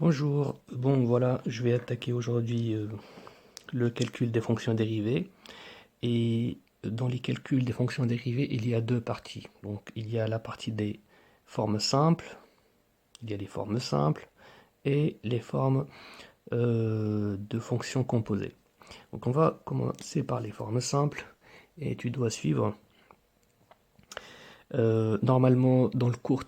Bonjour, bon voilà, je vais attaquer aujourd'hui le calcul des fonctions dérivées. Et dans les calculs des fonctions dérivées, il y a deux parties. Donc il y a la partie des formes simples, il y a les formes simples et les formes de fonctions composées. Donc on va commencer par les formes simples et tu dois suivre. Normalement, dans le cours,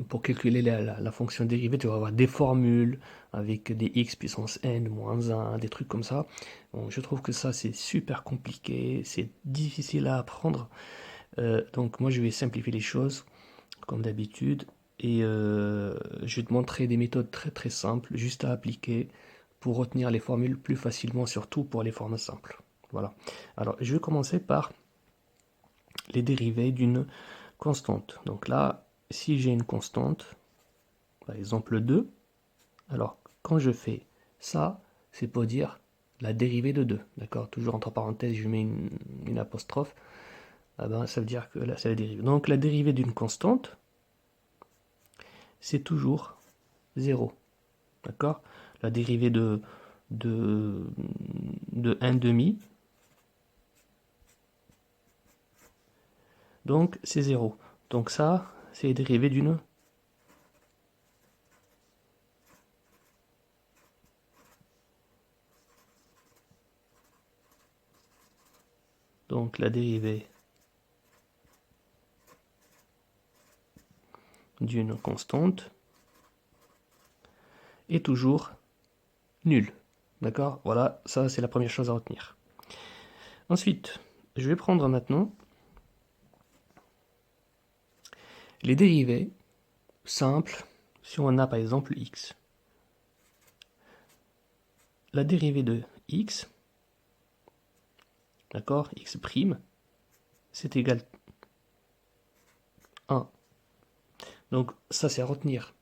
pour calculer la fonction dérivée, tu vas avoir des formules avec des x puissance n moins 1, des trucs comme ça. Bon, je trouve que ça, c'est super compliqué, c'est difficile à apprendre. Donc moi, je vais simplifier les choses, comme d'habitude, et je vais te montrer des méthodes très très simples, juste à appliquer pour retenir les formules plus facilement, surtout pour les formes simples. Voilà. Alors, je vais commencer par les dérivés d'une constante. Donc là, si j'ai une constante, par exemple 2, alors quand je fais ça, c'est pour dire la dérivée de 2. D'accord? Toujours entre parenthèses, je mets une apostrophe. Ah ben, ça veut dire que là, c'est la dérivée. Donc la dérivée d'une constante, c'est toujours 0. D'accord? La dérivée de, de 1 demi, donc c'est 0. Donc ça, c'est la dérivée d'une. Donc la dérivée d'une constante est toujours nul. D'accord? Voilà, ça c'est la première chose à retenir. Ensuite, je vais prendre maintenant les dérivés simples si on a par exemple x. La dérivée de x, d'accord, x', c'est égal à 1. Donc ça c'est à retenir.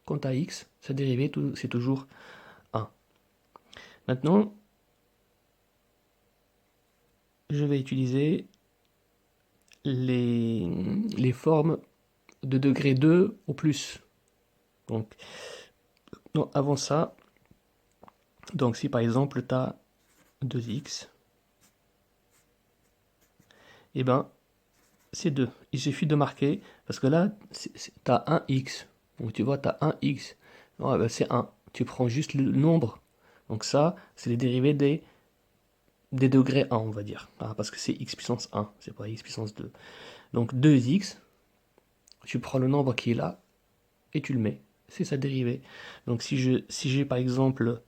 Quant à x, sa dérivée c'est toujours 1. Maintenant, je vais utiliser les formes de degré 2 au plus. Donc, non, avant ça, donc si par exemple tu as 2x, et ben c'est 2. Il suffit de marquer, parce que là, tu as un x. Donc tu vois, tu as un x. Ouais, ben, c'est 1. Tu prends juste le nombre. Donc ça, c'est les dérivés des degrés 1, on va dire. Ah, parce que c'est x puissance 1, c'est pas x puissance 2. Donc 2x, tu prends le nombre qui est là, et tu le mets. C'est sa dérivée. Donc si j'ai par exemple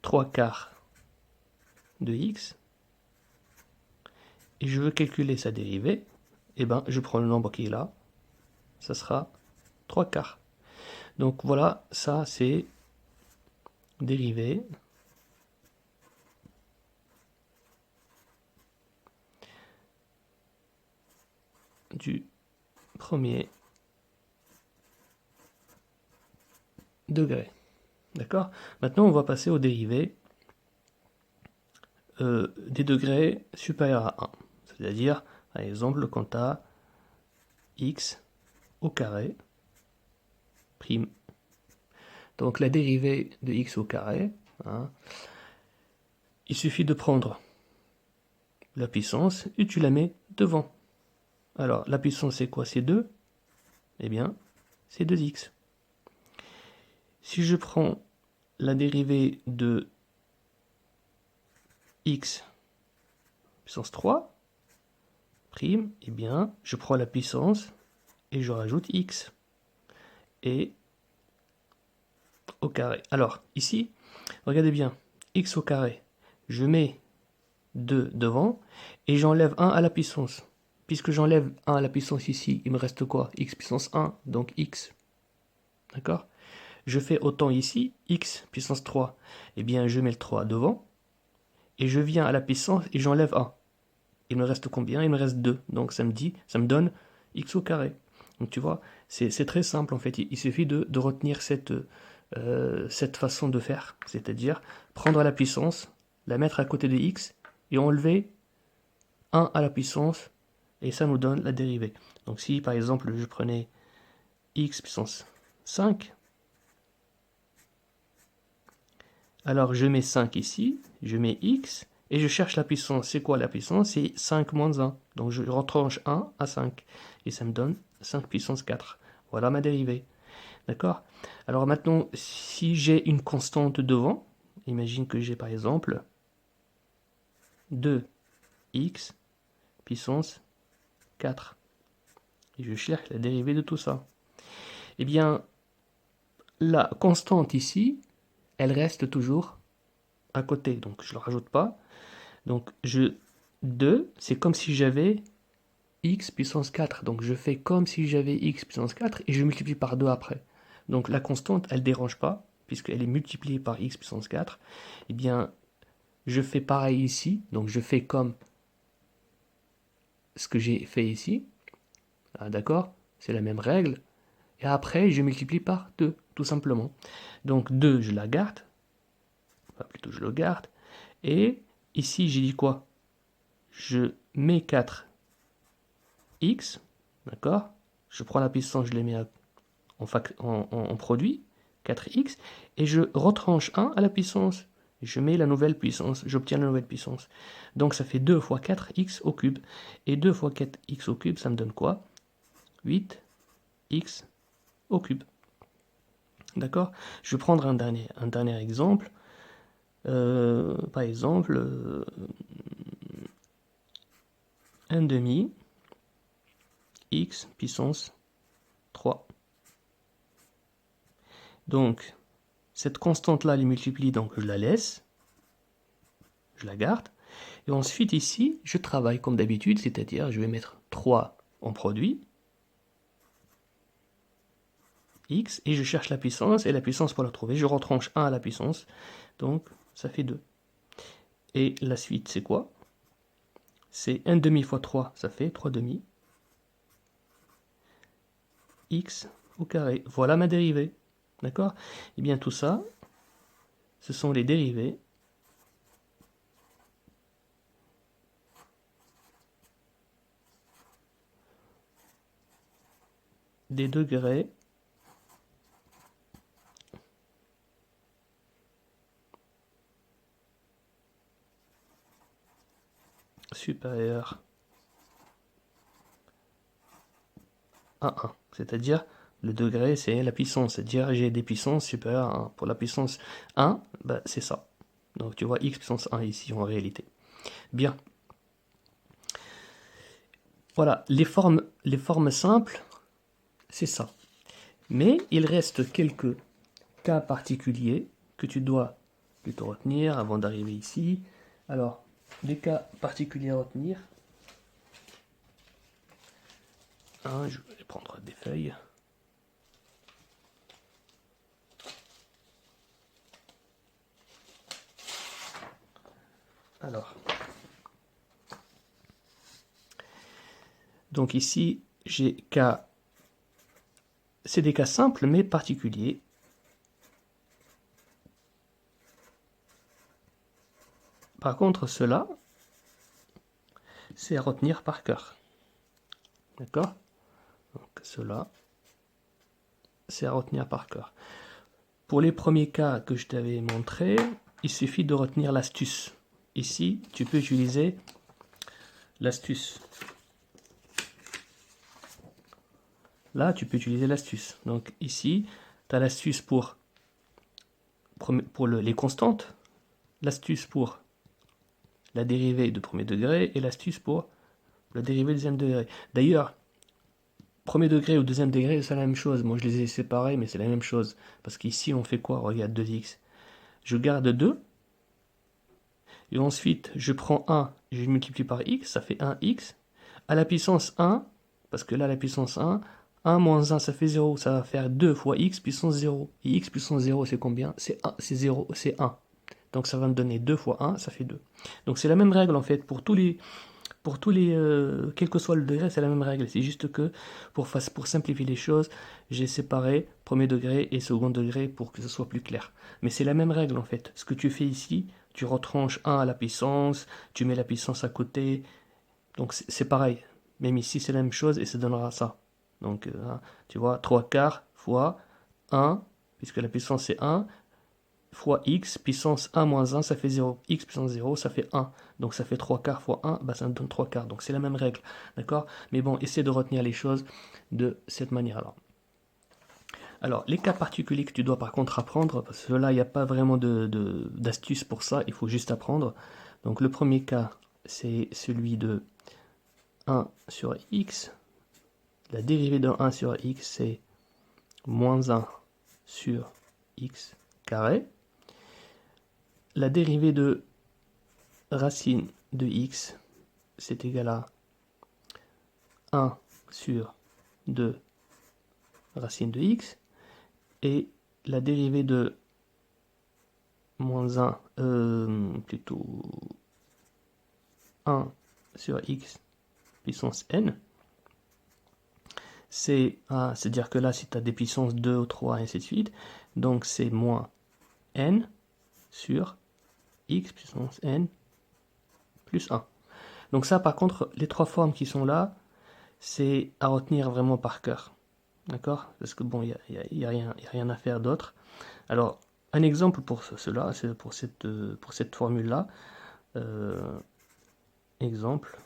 3 quarts de x, et je veux calculer sa dérivée, et ben je prends le nombre qui est là, ça sera 3 quarts. Donc voilà, ça c'est dérivée du premier degré. D'accord? Maintenant, on va passer aux dérivés des degrés supérieurs à 1. C'est-à-dire, par exemple, quand tu as x au carré prime. Donc la dérivée de x au carré, hein, il suffit de prendre la puissance et tu la mets devant. Alors, la puissance, c'est quoi? C'est 2. Eh bien, c'est 2x. Si je prends la dérivée de x puissance 3, prime, eh bien, je prends la puissance et je rajoute x. Et au carré. Alors, ici, regardez bien, x au carré, je mets 2 devant et j'enlève 1 à la puissance. Puisque j'enlève 1 à la puissance ici, il me reste quoi? X puissance 1, donc x. D'accord? Je fais autant ici, x puissance 3. Eh bien, je mets le 3 devant et je viens à la puissance et j'enlève 1. Il me reste combien? Il me reste 2. Donc ça me donne x au carré. Donc tu vois, c'est très simple en fait. Il suffit de retenir cette façon de faire. C'est-à-dire prendre la puissance, la mettre à côté de x et enlever 1 à la puissance et ça nous donne la dérivée. Donc si par exemple je prenais x puissance 5. Alors je mets 5 ici, je mets x, et je cherche la puissance. C'est quoi la puissance? C'est 5 moins 1. Donc je retranche 1 à 5. Et ça me donne 5 puissance 4. Voilà ma dérivée. D'accord? Alors maintenant, si j'ai une constante devant, imagine que j'ai par exemple 2x puissance 4. Et je cherche la dérivée de tout ça. Eh bien, la constante ici, elle reste toujours à côté. Donc je ne le rajoute pas. Donc 2, c'est comme si j'avais x puissance 4. Donc je fais comme si j'avais x puissance 4 et je multiplie par 2 après. Donc la constante, elle ne dérange pas, puisqu'elle est multipliée par x puissance 4. Eh bien, je fais pareil ici. Donc je fais comme ce que j'ai fait ici. Ah, d'accord? C'est la même règle. Et après, je multiplie par 2, tout simplement. Donc 2, je la garde. Enfin, plutôt, je le garde. Et ici, j'ai dit quoi? Je mets 4x, d'accord? Je prends la puissance, je les mets en produit, 4x, et je retranche 1 à la puissance. Je mets la nouvelle puissance, j'obtiens la nouvelle puissance. Donc ça fait 2 fois 4x au cube. Et 2 fois 4x au cube, ça me donne quoi? 8x au cube. D'accord? Je vais prendre un dernier exemple. Par exemple, 1 demi x puissance 3. Donc, cette constante-là, elle est multiplie, donc je la laisse, je la garde. Et ensuite, ici, je travaille comme d'habitude, c'est-à-dire je vais mettre 3 en produit, x, et je cherche la puissance, et la puissance pour la trouver, je retranche 1 à la puissance, donc ça fait 2. Et la suite, c'est quoi? C'est 1 demi fois 3, ça fait 3 demi, x au carré. Voilà ma dérivée. D'accord? Et bien tout ça, ce sont les dérivées des degrés supérieurs à 1. C'est-à-dire, le degré, c'est la puissance. C'est-à-dire, j'ai des puissances supérieures à 1. Pour la puissance 1, bah, c'est ça. Donc, tu vois, x puissance 1 ici, en réalité. Bien. Voilà, les formes simples, c'est ça. Mais il reste quelques cas particuliers que tu dois plutôt retenir avant d'arriver ici. Alors, des cas particuliers à retenir. Je vais prendre des feuilles. Alors, donc ici, j'ai cas, c'est des cas simples mais particuliers. Par contre, cela, c'est à retenir par cœur. D'accord? Donc cela, c'est à retenir par cœur. Pour les premiers cas que je t'avais montré, il suffit de retenir l'astuce. Ici, tu peux utiliser l'astuce. Là, tu peux utiliser l'astuce. Donc ici, tu as l'astuce pour les constantes, l'astuce pour la dérivée de premier degré et l'astuce pour la dérivée de deuxième degré. D'ailleurs, premier degré ou deuxième degré, c'est la même chose. Moi, je les ai séparés, mais c'est la même chose. Parce qu'ici, on fait quoi? Regarde, 2x. Je garde 2. Et ensuite, je prends 1, je multiplie par x, ça fait 1x. À la puissance 1, parce que là, la puissance 1 moins 1, ça fait 0. Ça va faire 2 fois x puissance 0. Et x puissance 0, c'est combien? C'est 1, c'est 0, c'est 1. Donc ça va me donner 2 fois 1, ça fait 2. Donc c'est la même règle en fait pour tous les quel que soit le degré, c'est la même règle. C'est juste que pour simplifier les choses, j'ai séparé premier degré et second degré pour que ce soit plus clair. Mais c'est la même règle en fait. Ce que tu fais ici, tu retranches 1 à la puissance, tu mets la puissance à côté. Donc c'est pareil. Même ici, c'est la même chose et ça donnera ça. Donc, tu vois, 3 quarts fois 1, puisque la puissance c'est 1, fois x, puissance 1 moins 1, ça fait 0. X puissance 0, ça fait 1. Donc ça fait 3 quarts fois 1, bah ça me donne 3 quarts. Donc c'est la même règle, d'accord? Mais bon, essaie de retenir les choses de cette manière-là. Alors, les cas particuliers que tu dois par contre apprendre, parce que là, il n'y a pas vraiment d'astuce pour ça, il faut juste apprendre. Donc le premier cas, c'est celui de 1 sur x. La dérivée de 1 sur x, c'est moins 1 sur x carré. La dérivée de racine de x, c'est égal à 1 sur 2 racine de x. Et la dérivée de moins 1, plutôt 1 sur x puissance n, c'est-à-dire que là, si tu as des puissances 2 ou 3, et ainsi de suite, donc c'est moins n sur x puissance n plus 1. Donc ça, par contre, les trois formes qui sont là, c'est à retenir vraiment par cœur. D'accord? Parce que bon, il n'y a rien à faire d'autre. Alors, un exemple pour cela, c'est pour cette formule-là. Exemple.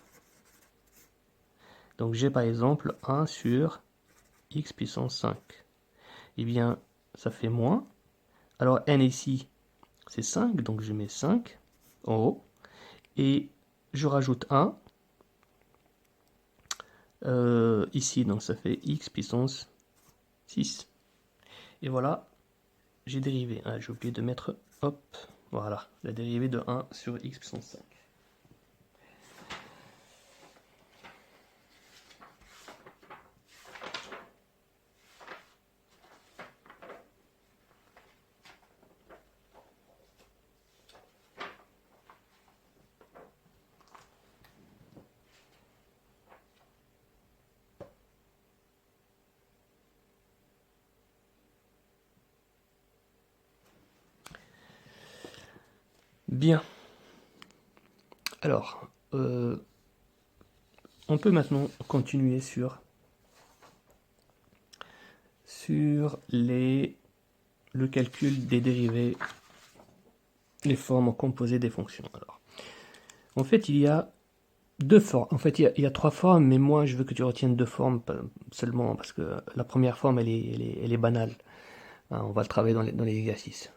Donc j'ai par exemple 1 sur x puissance 5. Eh bien, ça fait moins. Alors n ici, c'est 5, donc je mets 5 en haut. Et je rajoute 1 ici, donc ça fait x puissance 6. Et voilà, j'ai dérivé. Ah, j'ai oublié de mettre, hop, voilà, la dérivée de 1 sur x puissance 5. Bien. Alors, on peut maintenant continuer sur le calcul des dérivées, les formes composées des fonctions. Alors, en fait, il y a deux formes. En fait, il y a trois formes, mais moi, je veux que tu retiennes deux formes seulement, parce que la première forme, elle est banale. On va le travailler dans les exercices.